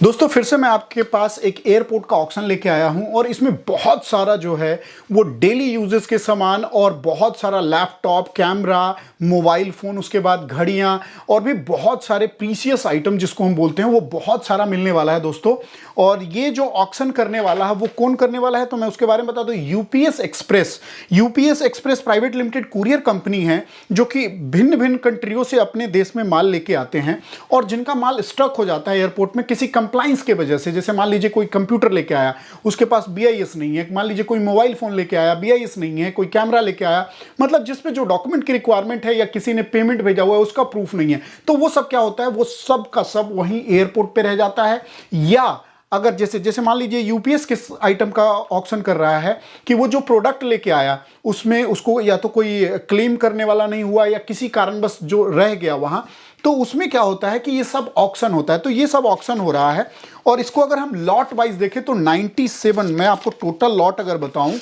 दोस्तों फिर से मैं आपके पास एक एयरपोर्ट का ऑक्शन लेके आया हूं और इसमें बहुत सारा जो है वो डेली यूजेस के सामान और बहुत सारा लैपटॉप, कैमरा, मोबाइल फ़ोन, उसके बाद घड़ियां और भी बहुत सारे प्रीशियस आइटम जिसको हम बोलते हैं वो बहुत सारा मिलने वाला है दोस्तों। और ये जो ऑक्शन करने वाला है वो कौन करने वाला है तो मैं उसके बारे में बता दूं। UPS express private limited courier company है जो कि भिन्न भिन्न कंट्रियों से अपने देश में माल लेके आते हैं और जिनका माल स्टक हो जाता है एयरपोर्ट में किसी कंप्लाइंस के वजह से। जैसे मान लीजिए कोई कंप्यूटर लेके आया, उसके पास बीआईएस नहीं है, मान लीजिए कोई मोबाइल फोन लेके आया, बीआईएस नहीं है, कोई कैमरा लेके आया, मतलब जिसपे जो डॉक्यूमेंट की रिक्वायरमेंट है या किसी ने पेमेंट भेजा हुआ है उसका प्रूफ नहीं है, तो वो सब क्या होता है, वो सब का सब वहीं एयरपोर्ट पे रह जाता है। या अगर जैसे जैसे मान लीजिए यूपीएस किस आइटम का ऑक्शन कर रहा है कि वो जो प्रोडक्ट लेके आया उसमें उसको या तो कोई क्लेम करने वाला नहीं हुआ या किसी कारणवश जो रह गया वहां, तो उसमें क्या होता है कि ये सब ऑक्शन होता है। तो ये सब ऑक्शन हो रहा है और इसको अगर हम लॉट वाइज देखें तो 97, मैं आपको टोटल लॉट अगर बताऊं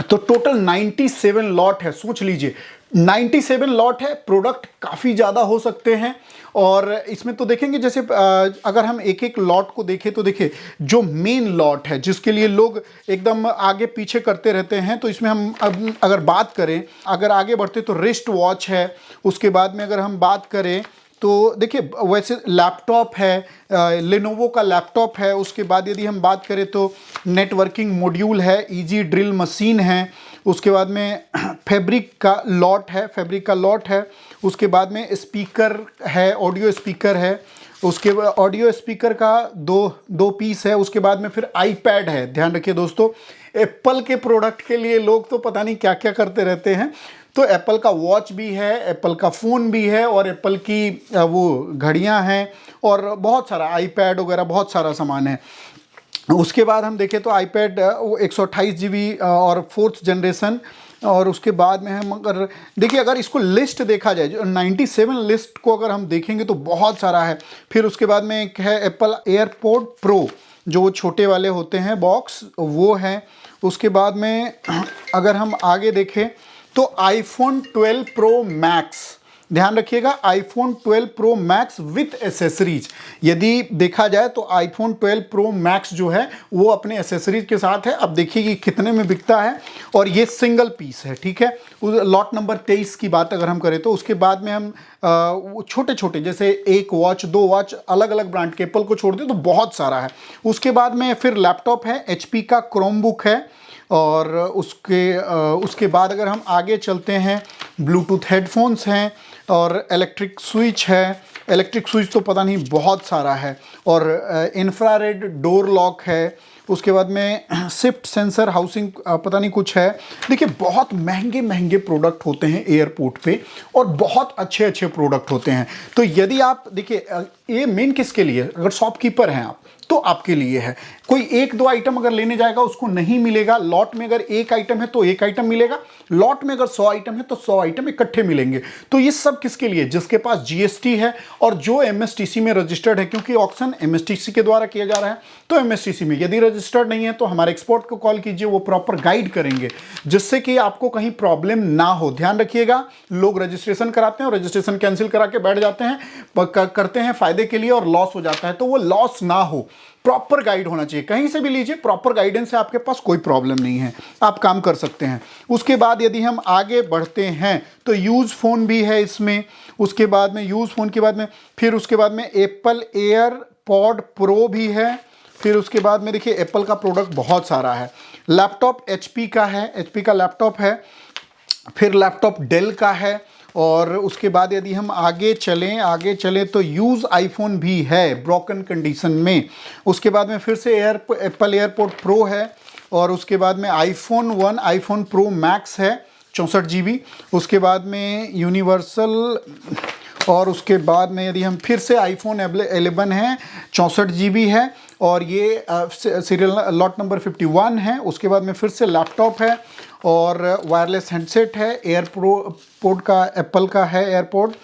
तो टोटल 97 लॉट है। सोच लीजिए 97 लॉट है। प्रोडक्ट काफ़ी ज़्यादा हो सकते हैं और इसमें तो देखेंगे जैसे अगर हम एक एक लॉट को देखें तो देखिए जो मेन लॉट है जिसके लिए लोग एकदम आगे पीछे करते रहते हैं, तो इसमें हम अब अगर बात करें, अगर आगे बढ़ते तो रिस्ट वॉच है। उसके बाद में अगर हम बात करें तो देखिए वैसे लैपटॉप है, लेनोवो का लैपटॉप है। उसके बाद यदि हम बात करें तो नेटवर्किंग मॉड्यूल है, इजी ड्रिल मशीन है। उसके बाद में फैब्रिक का लॉट है। उसके बाद में स्पीकर है, ऑडियो स्पीकर है। उसके बाद ऑडियो स्पीकर का दो पीस है। उसके बाद में फिर आईपैड है। ध्यान रखिए दोस्तों, एप्पल के प्रोडक्ट के लिए लोग तो पता नहीं क्या क्या करते रहते हैं। तो एप्पल का वॉच भी है, एप्पल का फ़ोन भी है और एप्पल की वो घड़ियां हैं और बहुत सारा आईपैड वगैरह बहुत सारा सामान है। उसके बाद हम देखें तो आईपैड 128 GB और 4th जनरेशन। और उसके बाद में हम अगर देखिए, अगर इसको लिस्ट देखा जाए जो 97 लिस्ट को अगर हम देखेंगे तो बहुत सारा है। फिर उसके बाद में एक है एप्पल एयरपोर्ट प्रो, जो वो छोटे वाले होते हैं बॉक्स, वो है। उसके बाद में अगर हम आगे देखें तो आईफोन 12 प्रो मैक्स, ध्यान रखिएगा, iPhone 12 pro max with accessories. यदि देखा जाए तो आईफोन 12 प्रो मैक्स जो है वो अपने एसेसरीज के साथ है। अब देखिए कि कितने में बिकता है और ये सिंगल पीस है, ठीक है। लॉट नंबर 23 की बात अगर हम करें तो उसके बाद में हम छोटे छोटे जैसे एक वॉच, दो वॉच, अलग अलग ब्रांड के, एप्पल को छोड़ दें तो बहुत सारा है। उसके बाद में फिर लैपटॉप है, एचपी का क्रोमबुक है। और उसके बाद अगर हम आगे चलते हैं, ब्लूटूथ हेडफोन्स हैं और इलेक्ट्रिक स्विच है। इलेक्ट्रिक स्विच तो पता नहीं बहुत सारा है। और इंफ्रारेड डोर लॉक है। उसके बाद में शिफ्ट सेंसर हाउसिंग पता नहीं कुछ है। देखिए बहुत महंगे महंगे प्रोडक्ट होते हैं एयरपोर्ट पे और बहुत अच्छे अच्छे प्रोडक्ट होते हैं। तो यदि आप देखिए, ये मेन किसके लिए, अगर शॉपकीपर हैं आप तो आपके लिए है। कोई एक दो आइटम अगर लेने जाएगा उसको नहीं मिलेगा। लॉट में अगर एक आइटम है तो एक आइटम मिलेगा, लॉट में अगर 100 आइटम है तो 100 आइटम इकट्ठे मिलेंगे। तो ये सब किसके लिए, जिसके पास जीएसटी है और जो एमएसटीसी में रजिस्टर्ड है, क्योंकि ऑक्शन एमएसटीसी के द्वारा किया जा रहा है। तो एमएसटीसी में यदि रजिस्टर्ड नहीं है तो हमारे एक्सपर्ट को कॉल कीजिए, वो प्रॉपर गाइड करेंगे जिससे कि आपको कहीं प्रॉब्लम ना हो। ध्यान रखिएगा, लोग रजिस्ट्रेशन कराते हैं और रजिस्ट्रेशन कैंसिल करा के बैठ जाते हैं, करते हैं फायदे के लिए और लॉस हो जाता है। तो वो लॉस ना हो, प्रॉपर गाइड होना चाहिए। कहीं से भी लीजिए, प्रॉपर गाइडेंस है आपके पास, कोई प्रॉब्लम नहीं है, आप काम कर सकते हैं। उसके बाद यदि हम आगे बढ़ते हैं तो यूज फोन भी है इसमें। उसके बाद में यूज फोन के बाद में फिर उसके बाद में एप्पल एयरपॉड प्रो भी है। फिर उसके बाद में देखिए एप्पल का प्रोडक्ट बहुत सारा है। लैपटॉप एचपी का है, एचपी का लैपटॉप है। फिर लैपटॉप डेल का है। और उसके बाद यदि हम आगे चलें तो यूज़ आईफोन भी है ब्रोकन कंडीशन में। उसके बाद में फिर से एप्पल एयरपोर्ट प्रो है। और उसके बाद में आईफोन 1 आईफोन प्रो मैक्स है 64 GB। उसके बाद में यूनिवर्सल। और उसके बाद में यदि हम फिर से आईफोन 11 है 64 GB है और ये सीरियल लॉट नंबर 51 है। उसके बाद में फिर से लैपटॉप है और वायरलेस हेडसेट है, एयरपोर्ट का एप्पल का है एयरपोर्ट।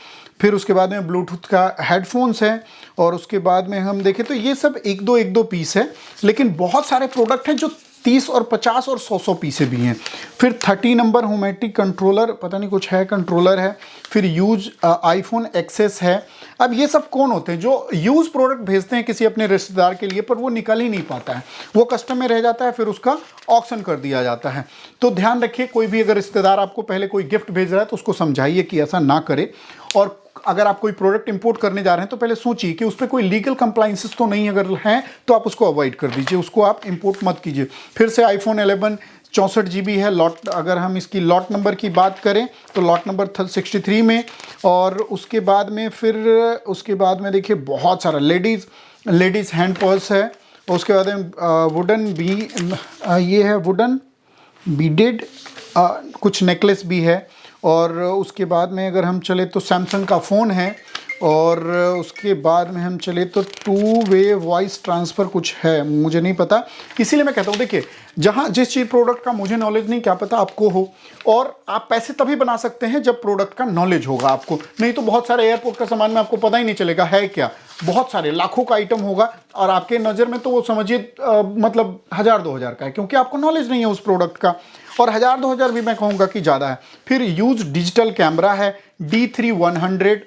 फिर उसके बाद में ब्लूटूथ का हेडफोन्स है। और उसके बाद में हम देखें तो ये सब एक दो पीस है, लेकिन बहुत सारे प्रोडक्ट हैं जो 30 और 50 और 100 पीसे भी हैं। फिर 30 नंबर होमेटिक कंट्रोलर, पता नहीं कुछ है, कंट्रोलर है। फिर यूज आईफोन एक्सेस है। अब ये सब कौन होते हैं? जो यूज प्रोडक्ट भेजते हैं किसी अपने रिश्तेदार के लिए, पर वो निकल ही नहीं पाता है, वो कस्टम में रह जाता है, फिर उसका ऑक्शन कर दिया जाता है। तो ध्यान रखिए, कोई भी अगर रिश्तेदार आपको पहले कोई गिफ्ट भेज रहा है तो उसको समझाइए कि ऐसा ना करे। और अगर आप कोई प्रोडक्ट इंपोर्ट करने जा रहे हैं तो पहले सोचिए कि उस पर कोई लीगल कंप्लाइंसेस तो नहीं, अगर हैं तो आप उसको अवॉइड कर दीजिए, उसको आप इंपोर्ट मत कीजिए। फिर से आईफोन 11 64 GB है लॉट। अगर हम इसकी लॉट नंबर की बात करें तो लॉट नंबर 63 में। और उसके बाद में देखिए बहुत सारा लेडीज़ हैंड पर्स है। उसके बाद में वुडन भी ये है, वुडन बीडेड कुछ नेकलेस भी है। और उसके बाद में अगर हम चले तो सैमसंग का फ़ोन है। और उसके बाद में हम चले तो 2 वे वॉइस ट्रांसफ़र कुछ है, मुझे नहीं पता। इसीलिए मैं कहता हूँ, देखिए जहाँ जिस चीज़ प्रोडक्ट का मुझे नॉलेज नहीं, क्या पता आपको हो। और आप पैसे तभी बना सकते हैं जब प्रोडक्ट का नॉलेज होगा आपको, नहीं तो बहुत सारे एयरपोर्ट का सामान में आपको पता ही नहीं चलेगा है क्या। बहुत सारे लाखों का आइटम होगा और आपके नज़र में तो वो समझिए मतलब 1000-2000 का है, क्योंकि आपको नॉलेज नहीं है उस प्रोडक्ट का। और 1000-2000 भी मैं कहूँगा कि ज़्यादा है। फिर यूज डिजिटल कैमरा है D3100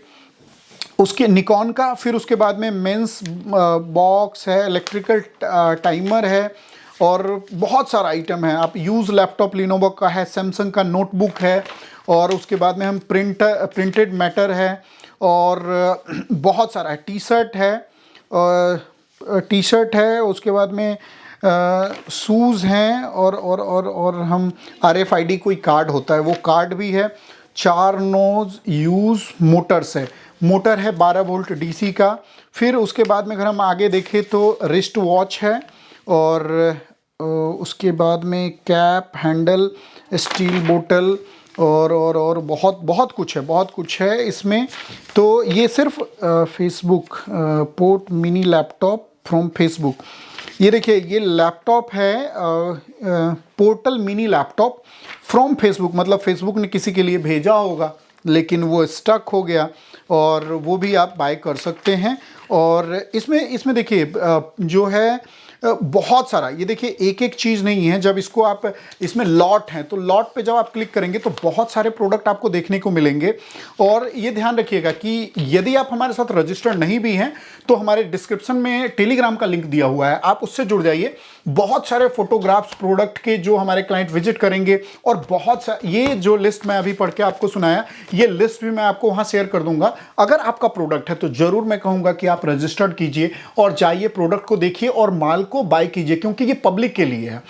उसके निकॉन का। फिर उसके बाद में मेंस बॉक्स है, इलेक्ट्रिकल टाइमर है और बहुत सारा आइटम है। आप यूज़ लैपटॉप लिनोवो का है, सैमसंग का नोटबुक है। और उसके बाद में हम प्रिंटेड मैटर है और बहुत सारा है। टी शर्ट है। उसके बाद में शूज़ हैं और हम RFID कोई कार्ड होता है वो कार्ड भी है। 4 नोज यूज़ मोटर्स है, मोटर है 12 वोल्ट DC का। फिर उसके बाद में अगर हम आगे देखें तो रिस्ट वॉच है। और उसके बाद में कैप, हैंडल, स्टील बोतल और बहुत कुछ है इसमें। तो ये सिर्फ Facebook port mini laptop from Facebook. ये देखिए ये लैपटॉप है portal mini laptop from Facebook, मतलब फेसबुक ने किसी के लिए भेजा होगा लेकिन वो स्टक हो गया, और वो भी आप बाय कर सकते हैं। और इसमें देखिए जो है बहुत सारा, ये देखिए एक एक चीज़ नहीं है। जब इसको आप, इसमें लॉट हैं तो लॉट पे जब आप क्लिक करेंगे तो बहुत सारे प्रोडक्ट आपको देखने को मिलेंगे। और ये ध्यान रखिएगा कि यदि आप हमारे साथ रजिस्टर्ड नहीं भी हैं तो हमारे डिस्क्रिप्शन में टेलीग्राम का लिंक दिया हुआ है, आप उससे जुड़ जाइए। बहुत सारे फोटोग्राफ्स प्रोडक्ट के जो हमारे क्लाइंट विजिट करेंगे, और बहुत सा ये जो लिस्ट मैं अभी पढ़ के आपको सुनाया, ये लिस्ट भी मैं आपको वहाँ शेयर कर दूंगा। अगर आपका प्रोडक्ट है तो ज़रूर मैं कहूँगा कि आप रजिस्टर्ड कीजिए और जाइए प्रोडक्ट को देखिए और माल को बाय कीजिए, क्योंकि ये पब्लिक के लिए है।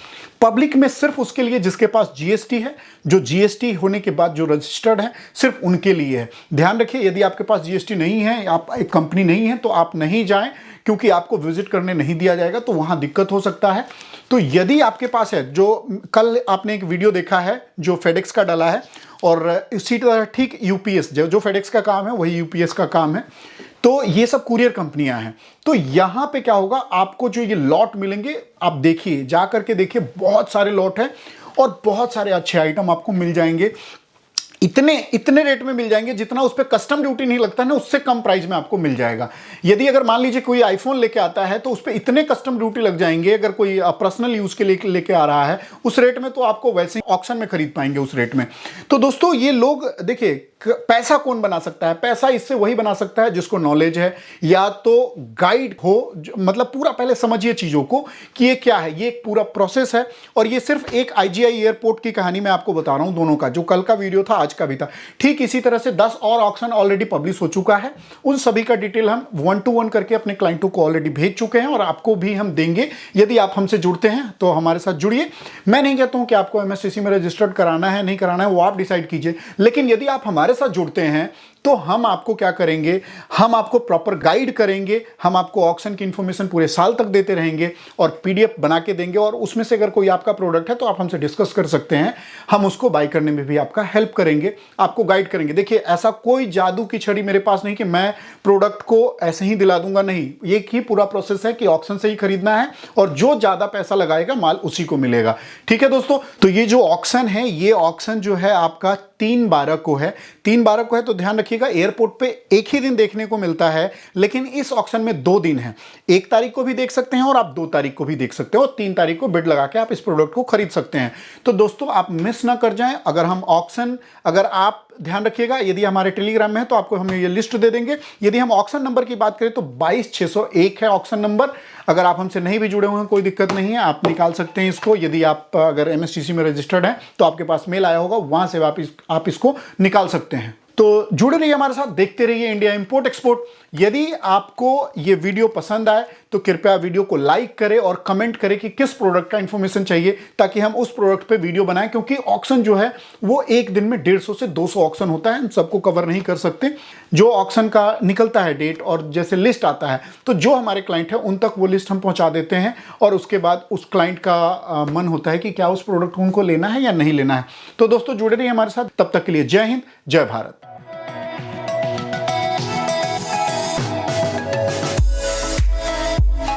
पब्लिक में सिर्फ उसके लिए जिसके पास GST है, जो GST होने के बाद जो रजिस्टर्ड है, सिर्फ उनके लिए है। ध्यान रखिए, यदि आपके पास GST नहीं है, आप एक कंपनी नहीं है, तो आप नहीं जाएं, क्योंकि आपको विजिट करने नहीं दिया जाएगा, तो वहां दिक्कत हो सकता है। तो यदि आपके पास है, जो कल आपने एक वीडियो देखा है जो फेडेक्स का डाला है, और इसी तरह ठीक UPS जो फेडेक्स का काम है वही UPS का काम है, तो ये सब कुरियर कंपनियां हैं। तो यहां पे क्या होगा, आपको जो ये लॉट मिलेंगे, आप देखिए, जा करके देखिए, बहुत सारे लॉट हैं और बहुत सारे अच्छे आइटम आपको मिल जाएंगे। इतने रेट में मिल जाएंगे जितना उस पर कस्टम ड्यूटी नहीं लगता ना, उससे कम प्राइस में आपको मिल जाएगा। यदि अगर मान लीजिए कोई आईफोन लेके आता है तो उस पर इतने कस्टम ड्यूटी लग जाएंगे, अगर कोई पर्सनल यूज के लिए लेके आ रहा है उस रेट में, तो आपको वैसे ही ऑक्शन में खरीद पाएंगे उस रेट में। तो दोस्तों ये लोग देखिए, पैसा कौन बना सकता है? पैसा इससे वही बना सकता है जिसको नॉलेज है, या तो गाइड हो, मतलब पूरा पहले समझिए चीजों को कि ये क्या है, ये एक पूरा प्रोसेस है। और ये सिर्फ एक IGI एयरपोर्ट की कहानी मैं आपको बता रहा हूं, दोनों का, जो कल का वीडियो था आज का भी था। ठीक इसी तरह से 10 और ऑक्शन ऑलरेडी पब्लिश हो चुका है, उन सभी का डिटेल हम 1 to 1 करके अपने क्लाइंटों को ऑलरेडी भेज चुके हैं और आपको भी हम देंगे। यदि आप हमसे जुड़ते हैं तो हमारे साथ जुड़िए। मैं नहीं कहता हूं कि आपको MSCC में रजिस्टर्ड कराना है, नहीं कराना है, वो आप डिसाइड कीजिए। लेकिन यदि आप हमारे साथ जुड़ते हैं तो हम आपको क्या करेंगे, हम आपको प्रॉपर गाइड करेंगे, हम आपको ऑक्शन की इंफॉर्मेशन पूरे साल तक देते रहेंगे और PDF बना के देंगे। और उसमें से अगर कोई आपका प्रोडक्ट है तो आप हमसे डिस्कस कर सकते हैं, हम उसको बाय करने में भी आपका हेल्प करेंगे, आपको गाइड करेंगे। देखिए ऐसा कोई जादू की छड़ी मेरे पास नहीं कि मैं प्रोडक्ट को ऐसे ही दिला दूंगा, नहीं। एक ही पूरा प्रोसेस है कि ऑक्शन से ही खरीदना है और जो ज्यादा पैसा लगाएगा माल उसी को मिलेगा। ठीक है दोस्तों, तो ये जो ऑक्शन है, ये ऑक्शन जो है आपका 3/12 को है। 3/12 को है, तो ध्यान रखिए रखिएगा, एयरपोर्ट पे एक ही दिन देखने को मिलता है, लेकिन इस ऑक्शन में 2 दिन है। 1 तारीख को भी देख सकते हैं और आप 2 तारीख को भी देख सकते हो और 3 तारीख को बिड लगा के आप इस प्रोडक्ट को खरीद सकते हैं। तो दोस्तों आप मिस ना कर जाएं। अगर आप ध्यान रखिएगा, यदि हमारे टेलीग्राम में है तो आपको हम ये लिस्ट दे देंगे। यदि हम ऑक्शन नंबर की बात करें तो 22601 है ऑक्शन नंबर। अगर आप हमसे नहीं भी जुड़े हुए हैं कोई दिक्कत नहीं है, आप निकाल सकते हैं इसको। यदि आप अगर एमएसटीसी में रजिस्टर्ड हैं तो आपके पास मेल आया होगा, वहां से आप इसको निकाल सकते हैं। तो जुड़े रहिए हमारे साथ, देखते रहिए इंडिया इंपोर्ट एक्सपोर्ट। यदि आपको ये वीडियो पसंद आए तो कृपया वीडियो को लाइक करें और कमेंट करें कि किस प्रोडक्ट का इंफॉर्मेशन चाहिए, ताकि हम उस प्रोडक्ट पे वीडियो बनाएं। क्योंकि ऑक्शन जो है वो एक दिन में 150 से 200 ऑक्शन होता है, हम सबको कवर नहीं कर सकते। जो ऑक्शन का निकलता है डेट और जैसे लिस्ट आता है तो जो हमारे क्लाइंट है उन तक वो लिस्ट हम पहुंचा देते हैं और उसके बाद उस क्लाइंट का मन होता है कि क्या उस प्रोडक्ट को उनको लेना है या नहीं लेना है। तो दोस्तों जुड़े रहिए हमारे साथ, तब तक के लिए जय हिंद, जय भारत।